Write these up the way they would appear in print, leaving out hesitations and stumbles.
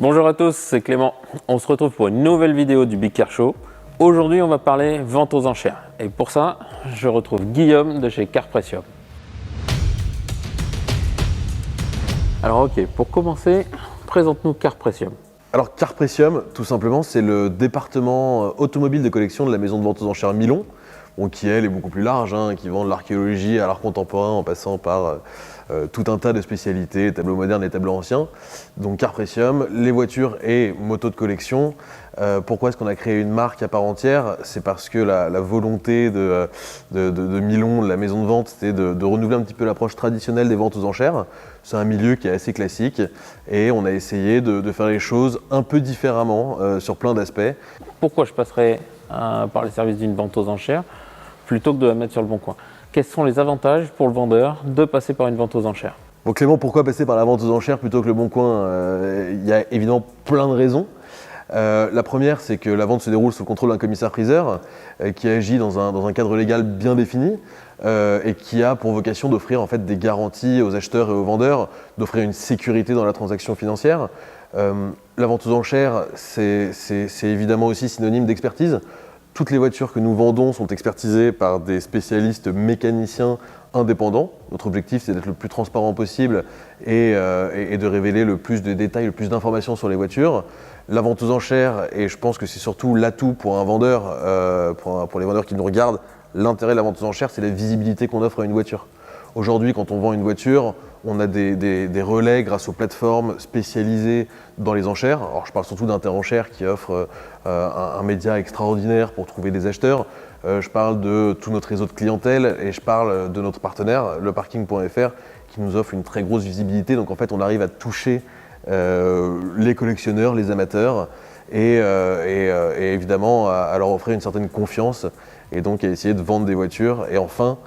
Bonjour à tous, c'est Clément. On se retrouve pour une nouvelle vidéo du Big Car Show. Aujourd'hui, on va parler vente aux enchères. Et pour ça, je retrouve Guillaume de chez Carprecium. Alors ok, pour commencer, présente-nous Carprecium. Alors Carprecium, tout simplement, c'est le département automobile de collection de la maison de vente aux enchères Milon, qui elle est beaucoup plus large, qui vend de l'archéologie à l'art contemporain en passant par tout un tas de spécialités, tableaux modernes et tableaux anciens. Donc Carprecium, les voitures et motos de collection. Pourquoi est-ce qu'on a créé une marque à part entière? C'est parce que la volonté de Milon, de la maison de vente, c'était de renouveler un petit peu l'approche traditionnelle des ventes aux enchères. C'est un milieu qui est assez classique et on a essayé de faire les choses un peu différemment sur plein d'aspects. Pourquoi je passerais par les services d'une vente aux enchères plutôt que de la mettre sur le bon coin? Quels sont les avantages pour le vendeur de passer par une vente aux enchères? Bon Clément, pourquoi passer par la vente aux enchères plutôt que le bon coin? Il y a évidemment plein de raisons. La première, c'est que la vente se déroule sous le contrôle d'un commissaire-priseur qui agit dans un cadre légal bien défini et qui a pour vocation d'offrir en fait des garanties aux acheteurs et aux vendeurs, d'offrir une sécurité dans la transaction financière. La vente aux enchères, c'est évidemment aussi synonyme d'expertise. Toutes les voitures que nous vendons sont expertisées par des spécialistes mécaniciens indépendants. Notre objectif, c'est d'être le plus transparent possible et de révéler le plus de détails, le plus d'informations sur les voitures. La vente aux enchères, et je pense que c'est surtout l'atout pour un vendeur, pour les vendeurs qui nous regardent, l'intérêt de la vente aux enchères, c'est la visibilité qu'on offre à une voiture. Aujourd'hui, quand on vend une voiture, on a des relais grâce aux plateformes spécialisées dans les enchères. Alors, je parle surtout d'Interenchères qui offre un média extraordinaire pour trouver des acheteurs. Je parle de tout notre réseau de clientèle et je parle de notre partenaire, leparking.fr, qui nous offre une très grosse visibilité. Donc en fait, on arrive à toucher les collectionneurs, les amateurs et évidemment à leur offrir une certaine confiance et donc à essayer de vendre des voitures. Et enfin,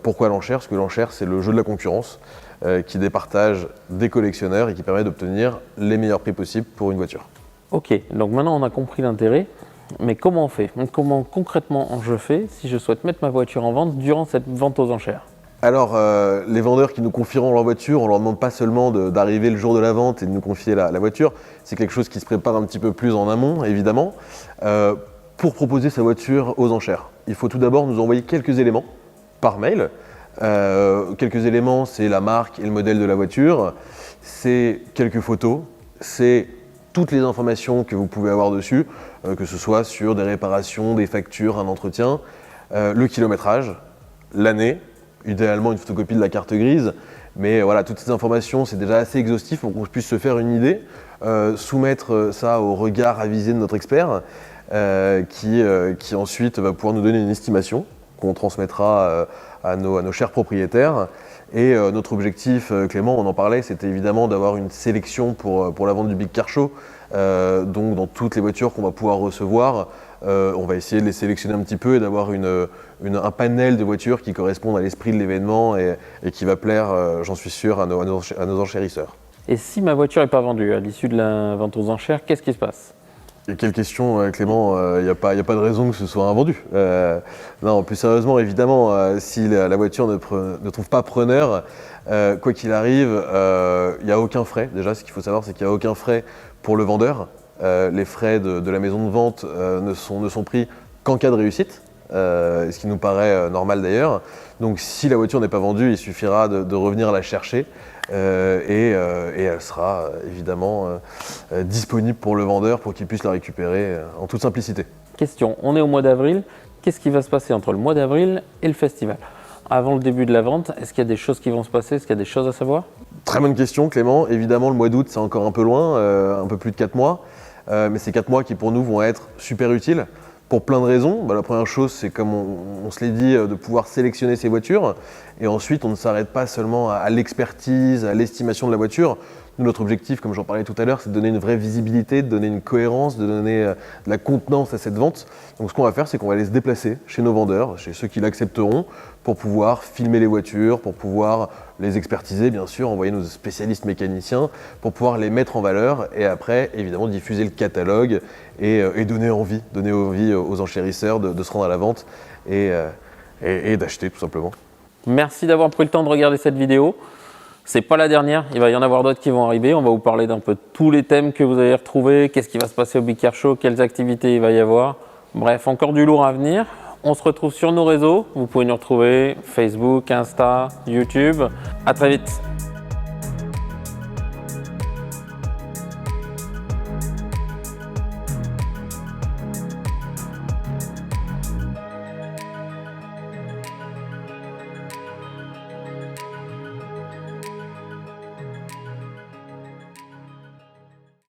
pourquoi l'enchère? Parce que l'enchère, c'est le jeu de la concurrence qui départage des collectionneurs et qui permet d'obtenir les meilleurs prix possibles pour une voiture. Ok, donc maintenant on a compris l'intérêt, mais comment on fait? Comment concrètement je fais si je souhaite mettre ma voiture en vente durant cette vente aux enchères? Alors, les vendeurs qui nous confieront leur voiture, on leur demande pas seulement d'arriver le jour de la vente et de nous confier la voiture, c'est quelque chose qui se prépare un petit peu plus en amont, évidemment. Pour proposer sa voiture aux enchères, il faut tout d'abord nous envoyer quelques éléments par mail. Quelques éléments, c'est la marque et le modèle de la voiture, c'est quelques photos, c'est toutes les informations que vous pouvez avoir dessus, que ce soit sur des réparations, des factures, un entretien, le kilométrage, l'année, idéalement une photocopie de la carte grise, mais voilà, toutes ces informations, c'est déjà assez exhaustif pour qu'on puisse se faire une idée, soumettre ça au regard avisé de notre expert, qui ensuite va pouvoir nous donner une estimation qu'on transmettra à nos chers propriétaires. Et notre objectif, Clément, on en parlait, c'était évidemment d'avoir une sélection pour la vente du Big Car Show. Donc dans toutes les voitures qu'on va pouvoir recevoir, on va essayer de les sélectionner un petit peu et d'avoir un panel de voitures qui correspondent à l'esprit de l'événement et qui va plaire, j'en suis sûr, à nos enchérisseurs. Et si ma voiture n'est pas vendue à l'issue de la vente aux enchères, qu'est-ce qui se passe? Et quelle question, Clément, il n'y a pas de raison que ce soit invendu. Non, plus sérieusement, évidemment, si la voiture ne trouve pas preneur, quoi qu'il arrive, il n'y a aucun frais. Déjà, ce qu'il faut savoir, c'est qu'il n'y a aucun frais pour le vendeur. Les frais de la maison de vente ne sont pris qu'en cas de réussite, ce qui nous paraît normal d'ailleurs. Donc si la voiture n'est pas vendue, il suffira de revenir la chercher et elle sera évidemment disponible pour le vendeur pour qu'il puisse la récupérer en toute simplicité. Question, on est au mois d'avril, qu'est-ce qui va se passer entre le mois d'avril et le festival? Avant le début de la vente, est-ce qu'il y a des choses qui vont se passer? Est-ce qu'il y a des choses à savoir? Très bonne question, Clément. Évidemment, le mois d'août, c'est encore un peu loin, un peu plus de 4 mois. Mais ces 4 mois qui, pour nous, vont être super utiles pour plein de raisons. La première chose, c'est comme on se l'est dit, de pouvoir sélectionner ces voitures. Et ensuite, on ne s'arrête pas seulement à l'expertise, à l'estimation de la voiture. Nous, notre objectif, comme j'en parlais tout à l'heure, c'est de donner une vraie visibilité, de donner une cohérence, de donner de la contenance à cette vente. Donc ce qu'on va faire, c'est qu'on va aller se déplacer chez nos vendeurs, chez ceux qui l'accepteront, pour pouvoir filmer les voitures, pour pouvoir les expertiser, bien sûr, envoyer nos spécialistes mécaniciens, pour pouvoir les mettre en valeur et après, évidemment, diffuser le catalogue et donner envie aux enchérisseurs de se rendre à la vente et d'acheter tout simplement. Merci d'avoir pris le temps de regarder cette vidéo. C'est pas la dernière, il va y en avoir d'autres qui vont arriver. On va vous parler d'un peu de tous les thèmes que vous allez retrouver, qu'est-ce qui va se passer au Big Car Show, quelles activités il va y avoir. Bref, encore du lourd à venir. On se retrouve sur nos réseaux. Vous pouvez nous retrouver Facebook, Insta, YouTube. À très vite.